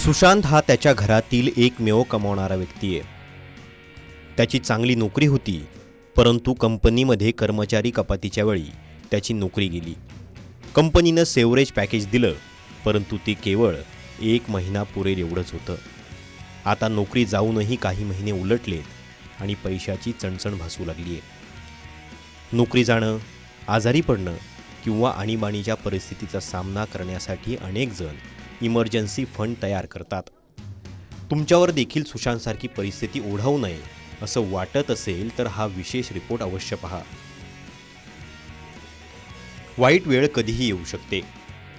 सुशांत हा त्याच्या घरातील एकमेव कमावणारा व्यक्ती आहे। त्याची चांगली नोकरी होती, परंतु कंपनीमध्ये कर्मचारी कपातीच्या वेळी त्याची नोकरी गेली। कंपनीनं सेव्हरेज पॅकेज दिलं, परंतु ते केवळ 1 महिना पुरेल एवढंच होतं। आता नोकरी जाऊनही काही महिने उलटलेत आणि पैशाची चणचण भासू लागली आहे। नोकरी जाणं, आजारी पडणं किंवा आणीबाणीच्या परिस्थितीचा सामना करण्यासाठी अनेक जण इमर्जन्सी फंड तयार करतात। तुमच्यावर देखील सुशांतसारखी परिस्थिती ओढावू नये असं वाटत असेल तर हा विशेष रिपोर्ट अवश्य पहा। वाईट वेळ कधीही येऊ शकते,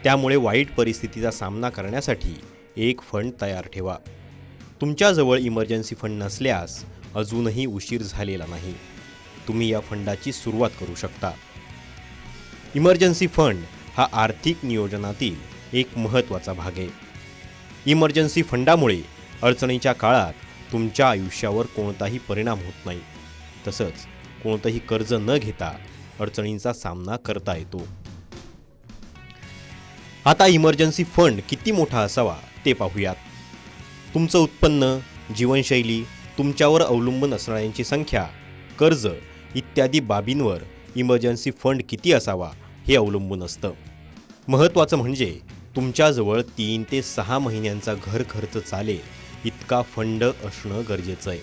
त्यामुळे वाईट परिस्थितीचा सामना करण्यासाठी एक फंड तयार ठेवा। तुमच्याजवळ इमर्जन्सी फंड नसल्यास अजूनही उशीर झालेला नाही। तुम्ही या फंडाची सुरुवात करू शकता। इमर्जन्सी फंड हा आर्थिक नियोजनातील एक महत्त्वाचा भाग आहे। इमर्जन्सी फंडामुळे अडचणीच्या काळात तुमच्या आयुष्यावर कोणताही परिणाम होत नाही, तसंच कोणतंही कर्ज न घेता अडचणींचा सामना करता येतो। आता इमर्जन्सी फंड किती मोठा असावा ते पाहूयात। तुमचं उत्पन्न, जीवनशैली, तुमच्यावर अवलंबून असणाऱ्यांची संख्या, कर्ज इत्यादी बाबींवर इमर्जन्सी फंड किती असावा हे अवलंबून असतं। महत्त्वाचं म्हणजे तुमच्याजवळ 3 ते 6 महिन्यांचा घर खर्च चालेल इतका फंड असणं गरजेचं आहे।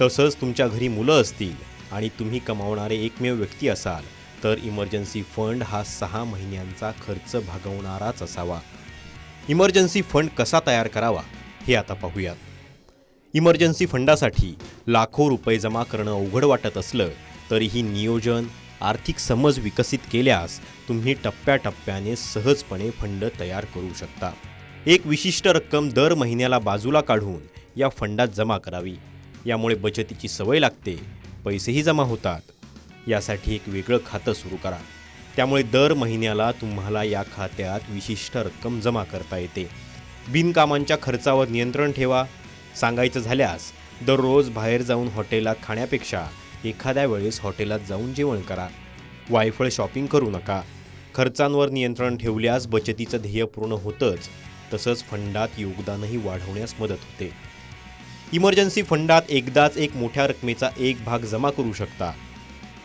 तसंच तुमच्या घरी मुलं असतील आणि तुम्ही कमावणारे एकमेव व्यक्ती असाल तर इमर्जन्सी फंड हा 6 महिन्यांचा खर्च भागवणाराच असावा। इमर्जन्सी फंड कसा तयार करावा हे आता पाहूयात। इमर्जन्सी फंडासाठी लाखो रुपये जमा करणं अवघड वाटत असलं तरीही नियोजन, आर्थिक समज विकसित केल्यास तुम्ही टप्प्याटप्प्याने सहजपणे फंड तयार करू शकता। एक विशिष्ट रक्कम दर महिन्याला बाजूला काढून या फंडात जमा करावी। यामुळे बचतीची सवय लागते, पैसेही जमा होतात। यासाठी एक वेगळं खातं सुरू करा, त्यामुळे दर महिन्याला तुम्हाला या खात्यात विशिष्ट रक्कम जमा करता येते। बिनकामांच्या खर्चावर नियंत्रण ठेवा। सांगायचं झाल्यास दररोज बाहेर जाऊन हॉटेलात खाण्यापेक्षा एखाद्या वेळेस हॉटेलात जाऊन जेवण करा। वायफळ शॉपिंग करू नका। खर्चांवर नियंत्रण ठेवल्यास बचतीचं ध्येय पूर्ण होतंच, तसंच फंडात योगदानही वाढवण्यास मदत होते। इमर्जन्सी फंडात एकदाच एक मोठ्या रकमेचा एक भाग जमा करू शकता।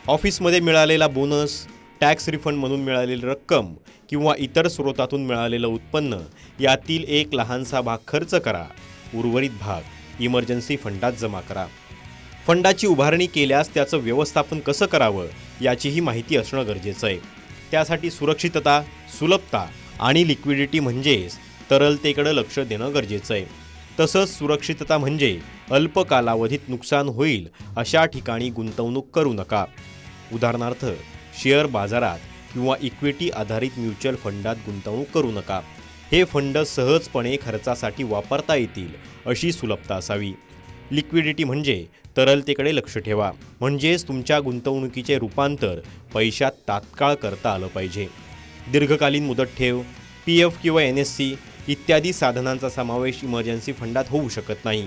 ऑफिसमध्ये मिळालेला बोनस, टॅक्स रिफंड म्हणून मिळालेली रक्कम किंवा इतर स्रोतातून मिळालेलं उत्पन्न यातील एक लहानसा भाग खर्च करा। उर्वरित भाग इमर्जन्सी फंडात जमा करा। फंडाची उभारणी केल्यास त्याचं व्यवस्थापन कसं करावं याचीही माहिती असणं गरजेचं आहे। त्यासाठी सुरक्षितता, सुलभता आणि लिक्विडिटी म्हणजेच तरलतेकडे लक्ष देणं गरजेचं आहे। तसंच सुरक्षितता म्हणजे अल्प कालावधीत नुकसान होईल अशा ठिकाणी गुंतवणूक करू नका। उदाहरणार्थ शेअर बाजारात किंवा इक्विटी आधारित म्युच्युअल फंडात गुंतवणूक करू नका। हे फंड सहजपणे खर्चासाठी वापरता येतील अशी सुलभता असावी। लिक्विडिटी म्हणजे तरलतेकडे लक्ष ठेवा, म्हणजेच तुमच्या गुंतवणुकीचे रूपांतर पैशात तात्काळ करता आलं पाहिजे। दीर्घकालीन मुदत ठेव, PF किंवा NSC इत्यादी साधनांचा समावेश इमर्जन्सी फंडात होऊ शकत नाही,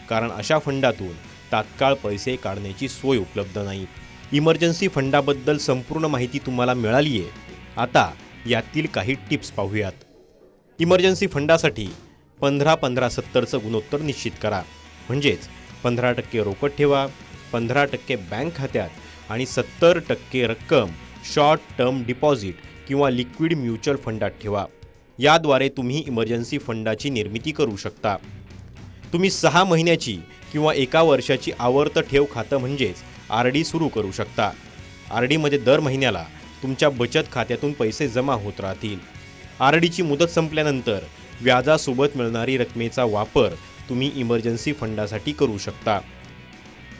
कारण अशा फंडातून तात्काळ पैसे काढण्याची सोय उपलब्ध नाही। इमर्जन्सी फंडाबद्दल संपूर्ण माहिती तुम्हाला मिळाली आहे। आता यातील काही टिप्स पाहूयात। इमर्जन्सी फंडासाठी 15-15-70चं गुणोत्तर निश्चित करा, म्हणजेच 15% रोकड ठेवा, 15% बँक खात्यात आणि 70% रक्कम शॉर्ट टर्म डिपॉझिट किंवा लिक्विड म्युच्युअल फंडात ठेवा। याद्वारे तुम्ही इमर्जन्सी फंडाची निर्मिती करू शकता। तुम्ही 6 महिन्याची किंवा 1 वर्षाची आवर्त ठेव खातं म्हणजेच RD सुरू करू शकता। RD मध्ये दर महिन्याला तुमच्या बचत खात्यातून पैसे जमा होत राहतील। RDची मुदत संपल्यानंतर व्याजासोबत मिळणारी रकमेचा वापर तुम्ही इमर्जन्सी फंडासाठी करू शकता।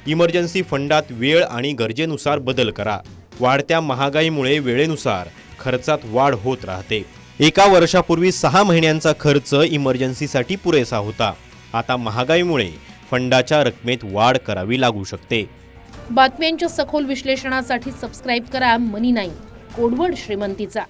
इमर्जन्सी फंडात वेळ आणि गरजेनुसार बदल करा। वाढत्या महागाईमुळे वेळेनुसार खर्चात वाढ होत राहते। 1 वर्षापूर्वी 6 महिन्यांचा खर्च इमर्जन्सीसाठी पुरेसा होता। आता महागाईमुळे फंडाच्या रकमेत वाढ करावी लागू शकते। बातम्यांच्या सखोल विश्लेषणासाठी सबस्क्राईब करा मनी9, कोडवर्ड श्रीमंतीचा।